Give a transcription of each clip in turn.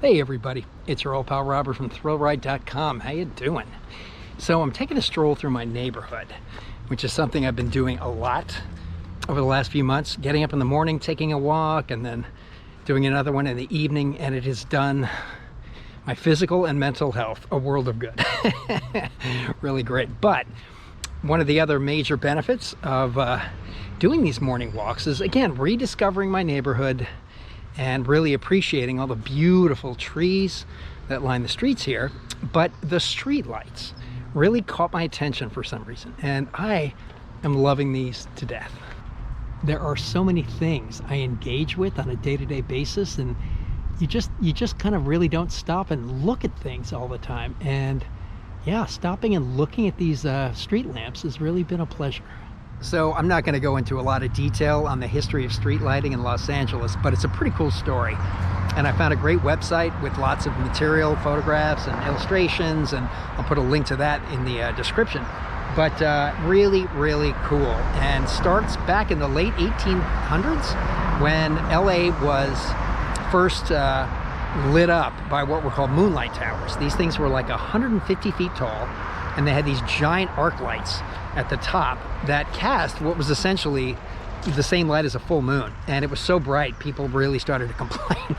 Hey everybody, it's your old pal Robert from ThrillRide.com. How you doing? So I'm taking a stroll through my neighborhood, which is something I've been doing a lot over the last few months. Getting up in the morning, taking a walk, and then doing another one in the evening, and it has done my physical and mental health a world of good. Really great. But one of the other major benefits of doing these morning walks is, again, rediscovering my neighborhood and really appreciating all the beautiful trees that line the streets here. But the street lights really caught my attention for some reason, and I am loving these to death. There are so many things I engage with on a day-to-day basis, and you just kind of really don't stop and look at things all the time. And yeah, stopping and looking at these street lamps has really been a pleasure. So I'm not going to go into a lot of detail on the history of street lighting in Los Angeles, but it's a pretty cool story. And I found a great website with lots of material, photographs and illustrations, and I'll put a link to that in the description. But really, really cool, and starts back in the late 1800s when LA was first lit up by what were called moonlight towers. These things were like 150 feet tall, and they had these giant arc lights at the top that cast what was essentially the same light as a full moon, and it was so bright people really started to complain.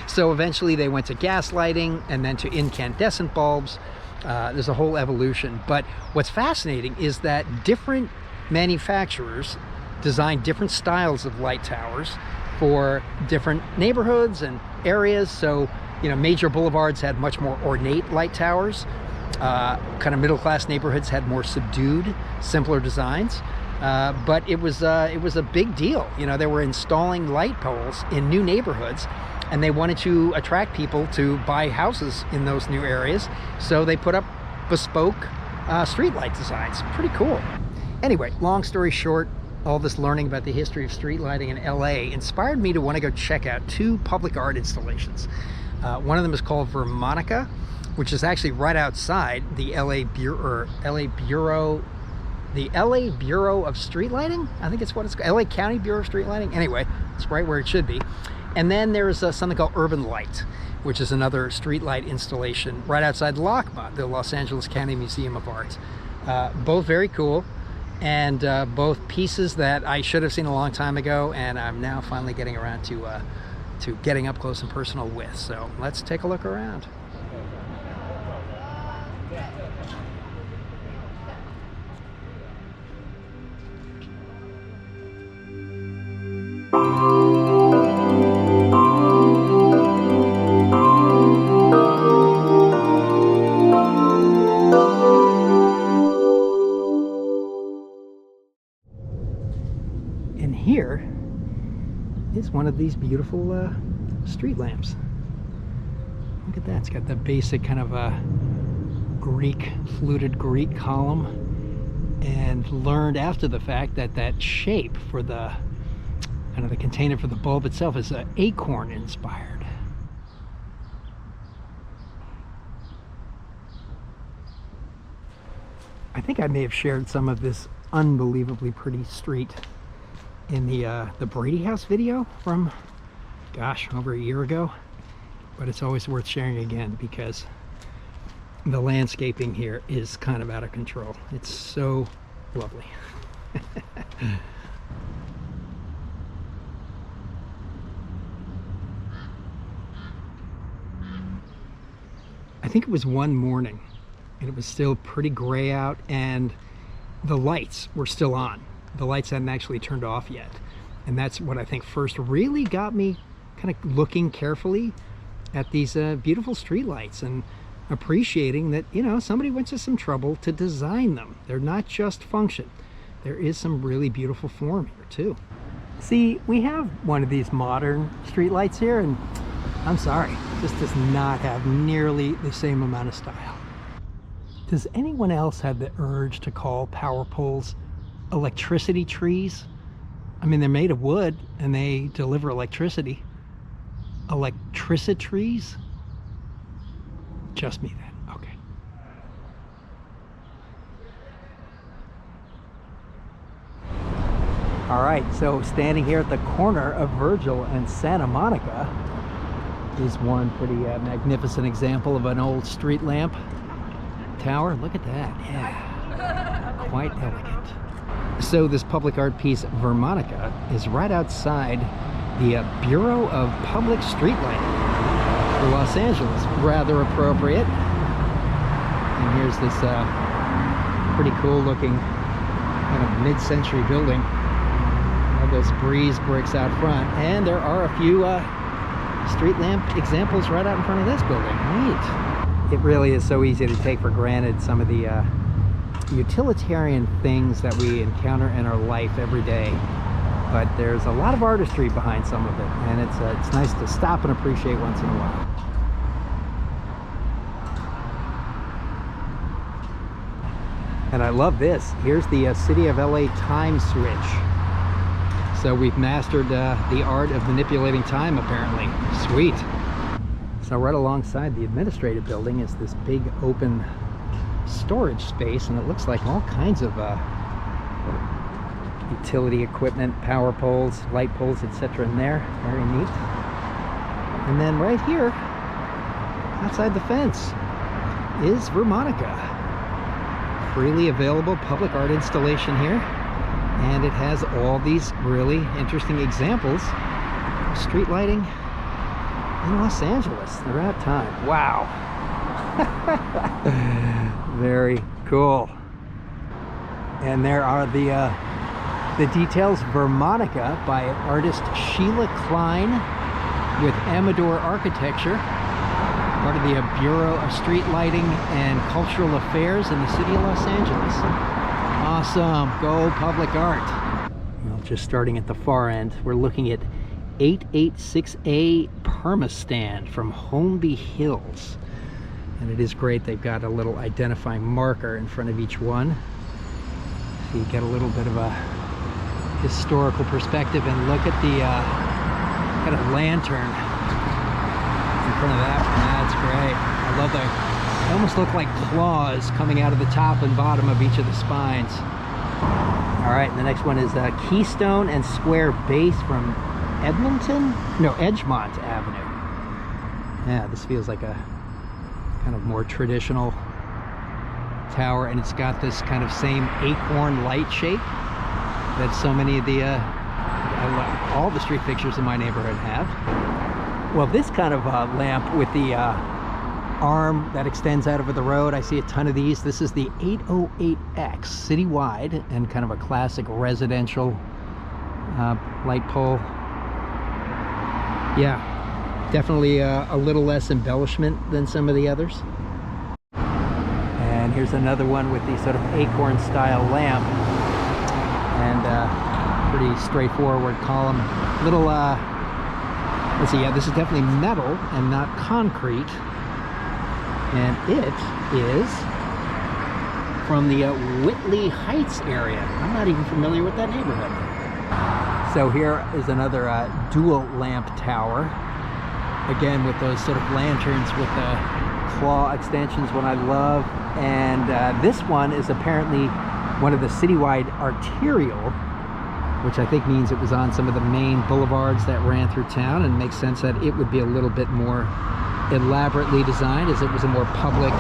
So eventually they went to gas lighting and then to incandescent bulbs. There's a whole evolution. But what's fascinating is that different manufacturers designed different styles of light towers for different neighborhoods and areas. So, you know, major boulevards had much more ornate light towers. Kind of middle-class neighborhoods had more subdued, simpler designs. But it was a big deal. You know, they were installing light poles in new neighborhoods, and they wanted to attract people to buy houses in those new areas. So they put up bespoke street light designs. Pretty cool. Anyway, long story short, all this learning about the history of street lighting in LA inspired me to want to go check out two public art installations. One of them is called Vermonica, which is actually right outside the LA Bureau of Street Lighting. I think it's what it's called, LA County Bureau of Street Lighting. Anyway, it's right where it should be. And then there's something called Urban Light, which is another street light installation right outside LACMA, the Los Angeles County Museum of Art. Both very cool, and both pieces that I should have seen a long time ago, and I'm now finally getting around to getting up close and personal with. So let's take a look around. And here is one of these beautiful street lamps. Look at that. It's got the basic kind of fluted Greek column, and learned after the fact that that shape for the kind of the container for the bulb itself is acorn inspired. I think I may have shared some of this unbelievably pretty street in the Brady House video from, gosh, over a year ago. But it's always worth sharing again because the landscaping here is kind of out of control. It's so lovely. I think it was one morning, and it was still pretty gray out, and the lights were still on. The lights hadn't actually turned off yet. And that's what I think first really got me kind of looking carefully at these beautiful street lights and appreciating that, you know, somebody went to some trouble to design them. They're not just function. There is some really beautiful form here too. See, we have one of these modern street lights here, and I'm sorry, this does not have nearly the same amount of style. Does anyone else have the urge to call power poles electricity trees? I mean, they're made of wood and they deliver electricity. Electricity trees? Just me then. Okay. All right, so standing here at the corner of Virgil and Santa Monica, Is one pretty magnificent example of an old street lamp tower. Look at that. Yeah, quite elegant. So this public art piece, Vermonica, is right outside the Bureau of Public Street Lighting for Los Angeles. Rather appropriate. And here's this pretty cool looking kind of mid-century building. All those breeze bricks out front, and there are a few street lamp examples right out in front of this building. Neat. It really is so easy to take for granted some of the utilitarian things that we encounter in our life every day, but there's a lot of artistry behind some of it, and it's nice to stop and appreciate once in a while. And I love this. Here's the City of LA time switch. So we've mastered the art of manipulating time, apparently. Sweet. So right alongside the administrative building is this big open storage space, and it looks like all kinds of utility equipment, power poles, light poles, etc. in there. Very neat. And then right here, outside the fence, is Vermonica. Freely available public art installation here. And it has all these really interesting examples of street lighting in Los Angeles throughout time. Wow. Very cool. And there are the details. Vermonica by artist Sheila Klein with Amador Architecture, part of the Bureau of Street Lighting and Cultural Affairs in the city of Los Angeles. Awesome. Go public art. Well, just starting at the far end, we're looking at 886A Permastand from Holmby Hills. And it is great. They've got a little identifying marker in front of each one. So you get a little bit of a historical perspective, and look at the kind of lantern in front of that one. That's great. I love that. They almost look like claws coming out of the top and bottom of each of the spines. All right, and the next one is Keystone and Square Base from Edgemont Avenue. Yeah, this feels like a kind of more traditional tower, and it's got this kind of same acorn light shape that so many of the all the street fixtures in my neighborhood have. Well, this kind of lamp with the arm that extends out over the road, I see a ton of these. This is the 808X citywide, and kind of a classic residential light pole. Yeah, definitely a little less embellishment than some of the others. And here's another one with the sort of acorn style lamp, and pretty straightforward column. Little let's see, yeah, this is definitely metal and not concrete. And it is from the Whitley Heights area. I'm not even familiar with that neighborhood. So here is another dual lamp tower. Again, with those sort of lanterns with the claw extensions, what I love. And this one is apparently one of the citywide arterial, which I think means it was on some of the main boulevards that ran through town, and makes sense that it would be a little bit more elaborately designed, as it was a more public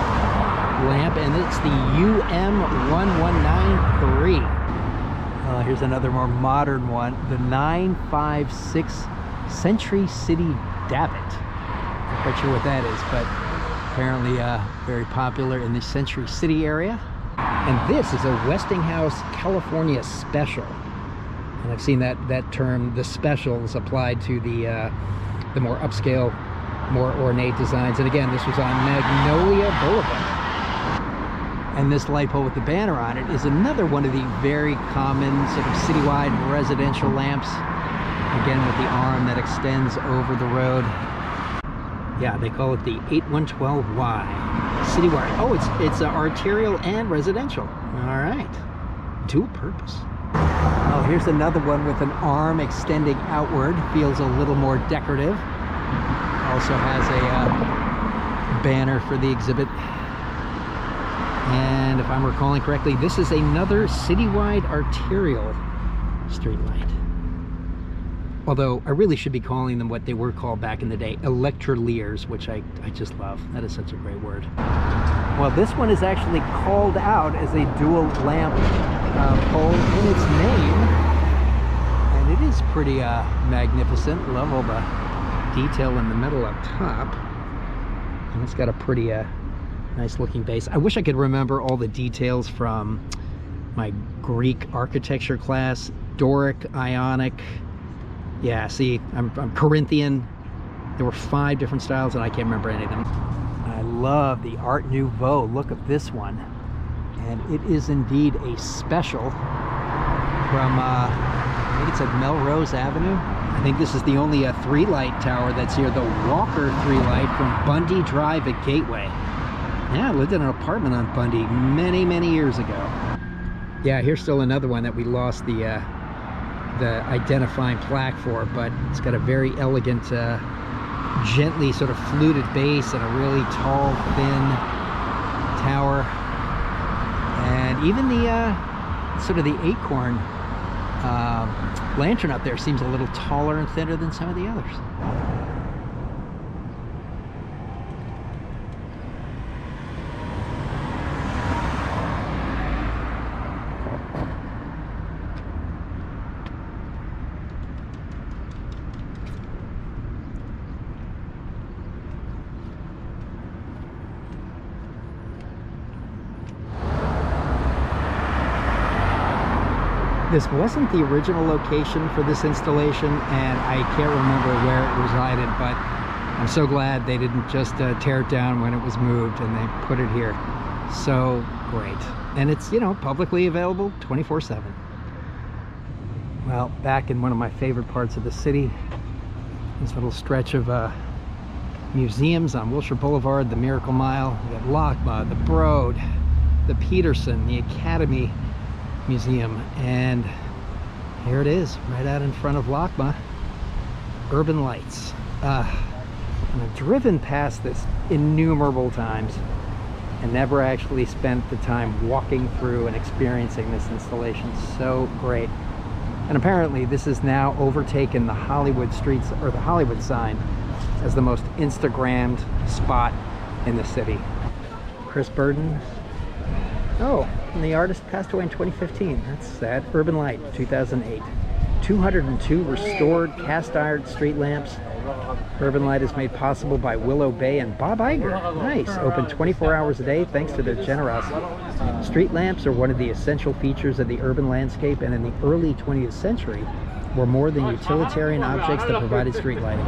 lamp. And it's the UM1193. Here's another more modern one, the 956 Century City Davit. Not quite sure what that is, but apparently very popular in the Century City area. And this is a Westinghouse California Special. And I've seen that term, the specials, applied to the more upscale, more ornate designs. And again, this was on Magnolia Boulevard. And this light pole with the banner on it is another one of the very common sort of citywide residential lamps. Again, with the arm that extends over the road. Yeah, they call it the 8112Y citywide. Oh, it's arterial and residential. All right, dual purpose. Oh, here's another one with an arm extending outward. Feels a little more decorative. Also has a banner for the exhibit. And if I'm recalling correctly, this is another citywide arterial streetlight. Although I really should be calling them what they were called back in the day, electroliers, which I just love. That is such a great word. Well, this one is actually called out as a dual lamp pole in its name. And it is pretty magnificent. Love all the detail in the middle up top. And it's got a pretty nice looking base. I wish I could remember all the details from my Greek architecture class. Doric, Ionic. Yeah, see, I'm Corinthian. There were 5 different styles and I can't remember any of them. I love the Art Nouveau. Look at this one. And it is indeed a special from, I think it's at Melrose Avenue. I think this is the only 3-light tower that's here. The Walker 3-light from Bundy Drive at Gateway. Yeah, I lived in an apartment on Bundy many, many years ago. Yeah, here's still another one that we lost the identifying plaque for, but it's got a very elegant, gently sort of fluted base and a really tall, thin tower. And even the sort of the acorn lantern up there seems a little taller and thinner than some of the others. This wasn't the original location for this installation, and I can't remember where it resided, but I'm so glad they didn't just tear it down when it was moved and they put it here. So great. And it's, you know, publicly available 24/7. Well, back in one of my favorite parts of the city, this little stretch of museums on Wilshire Boulevard, the Miracle Mile. We got LACMA, the Broad, the Peterson, the Academy Museum, and here it is, right out in front of LACMA, Urban Lights. And I've driven past this innumerable times and never actually spent the time walking through and experiencing this installation. So great. And apparently this has now overtaken the Hollywood streets, or the Hollywood sign, as the most Instagrammed spot in the city. Chris Burden. Oh, and the artist passed away in 2015. That's sad. Urban Light, 2008. 202 restored cast iron street lamps. Urban Light is made possible by Willow Bay and Bob Iger. Nice. Open 24 hours a day thanks to their generosity. Street lamps are one of the essential features of the urban landscape, and in the early 20th century were more than utilitarian objects that provided street lighting.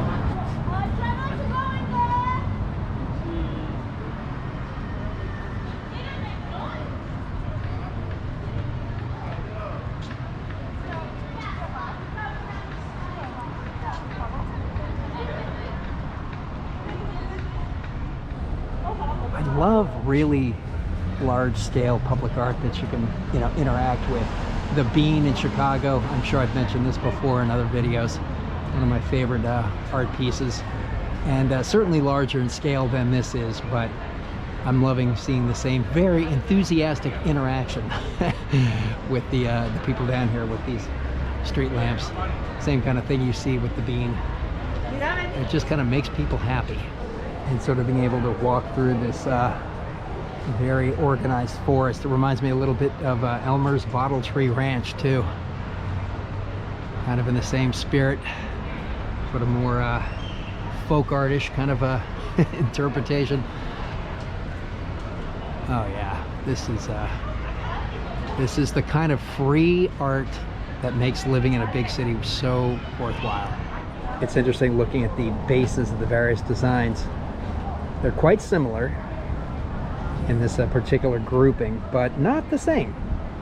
I love really large-scale public art that you can, you know, interact with. The Bean in Chicago, I'm sure I've mentioned this before in other videos, one of my favorite art pieces, and certainly larger in scale than this is, but I'm loving seeing the same very enthusiastic interaction with the people down here with these street lamps. Same kind of thing you see with the Bean. It just kind of makes people happy. And sort of being able to walk through this very organized forest. It reminds me a little bit of Elmer's Bottle Tree Ranch too. Kind of in the same spirit, but a more folk artish kind of interpretation. Oh yeah, this is the kind of free art that makes living in a big city so worthwhile. It's interesting looking at the bases of the various designs. They're quite similar in this particular grouping, but not the same.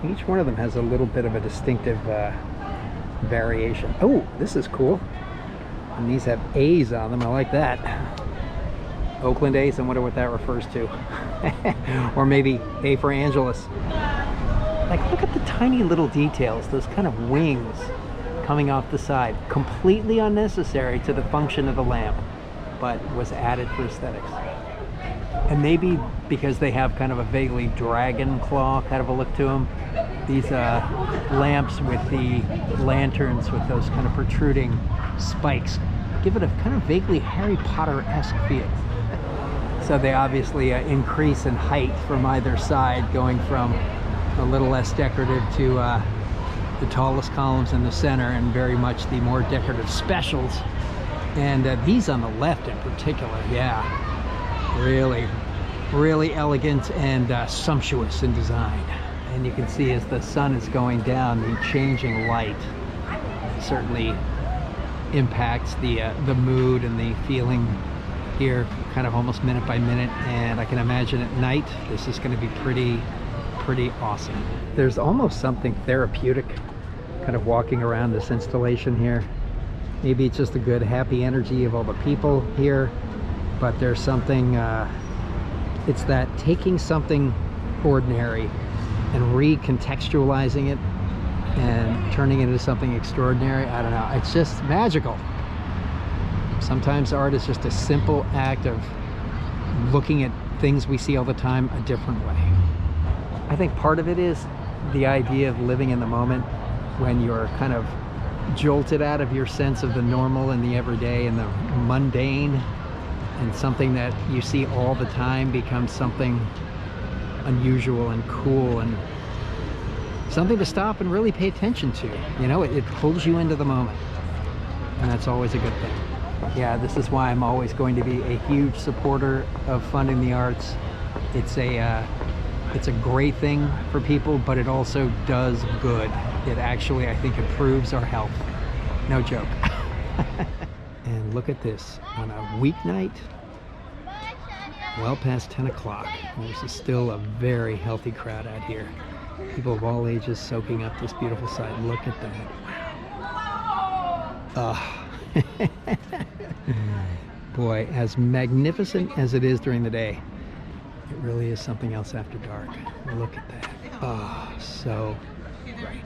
Each one of them has a little bit of a distinctive variation. Oh, this is cool. And these have A's on them. I like that. Oakland A's, I wonder what that refers to. Or maybe A for Angeles. Like, look at the tiny little details, those kind of wings coming off the side. Completely unnecessary to the function of the lamp, but was added for aesthetics. And maybe because they have kind of a vaguely dragon claw kind of a look to them, these lamps with the lanterns with those kind of protruding spikes give it a kind of vaguely Harry Potter-esque feel. So they obviously increase in height from either side, going from a little less decorative to the tallest columns in the center and very much the more decorative specials. And these on the left in particular, yeah, really elegant and sumptuous in design. And you can see as the sun is going down, the changing light certainly impacts the mood and the feeling here, kind of almost minute by minute. And I can imagine at night this is going to be pretty awesome. There's almost something therapeutic kind of walking around this installation here. Maybe it's just the good happy energy of all the people here, but there's something it's that taking something ordinary and recontextualizing it and turning it into something extraordinary. I don't know, it's just magical. Sometimes art is just a simple act of looking at things we see all the time a different way. I think part of it is the idea of living in the moment when you're kind of jolted out of your sense of the normal and the everyday and the mundane, and something that you see all the time becomes something unusual and cool and something to stop and really pay attention to. You know, it pulls you into the moment, and that's always a good thing. Yeah, this is why I'm always going to be a huge supporter of funding the arts. It's a great thing for people, but it also does good. It actually, I think, improves our health. No joke. And look at this, on a weeknight, well past 10 o'clock. There's still a very healthy crowd out here. People of all ages soaking up this beautiful sight. Look at that. Wow. Boy, as magnificent as it is during the day, it really is something else after dark. Look at that. Oh, so bright.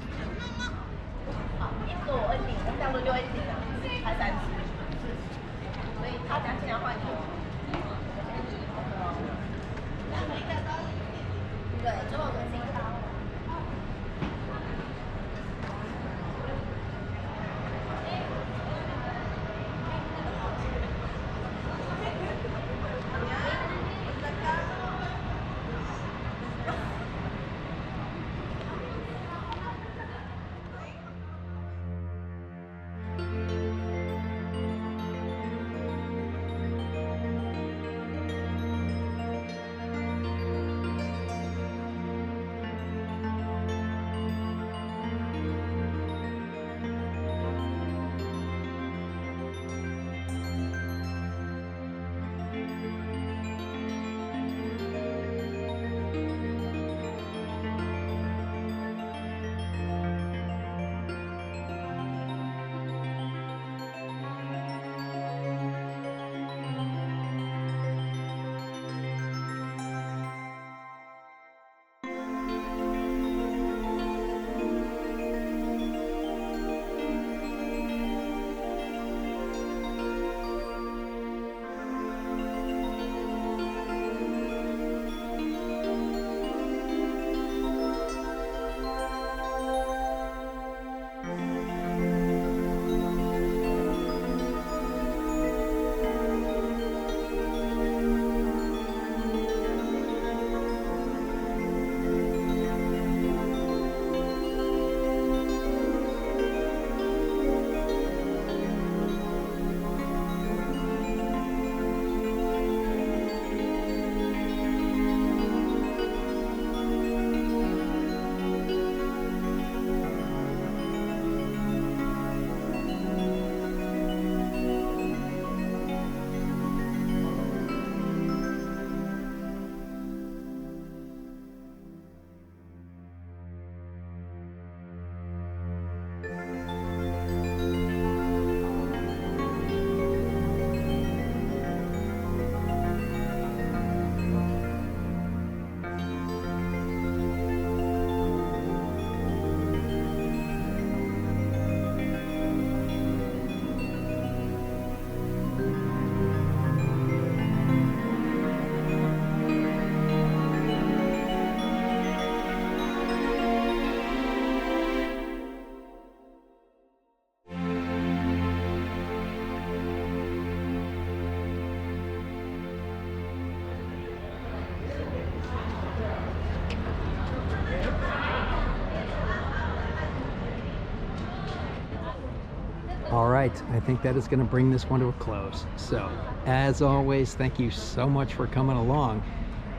right, I think that is going to bring this one to a close. So, as always, thank you so much for coming along.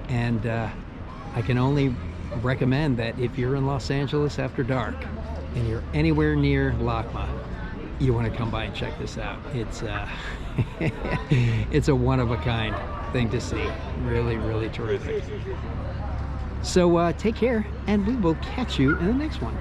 And I can only recommend that if you're in Los Angeles after dark and you're anywhere near LACMA, you want to come by and check this out. It's it's a one-of-a-kind thing to see. Really, really terrific. So take care, and we will catch you in the next one.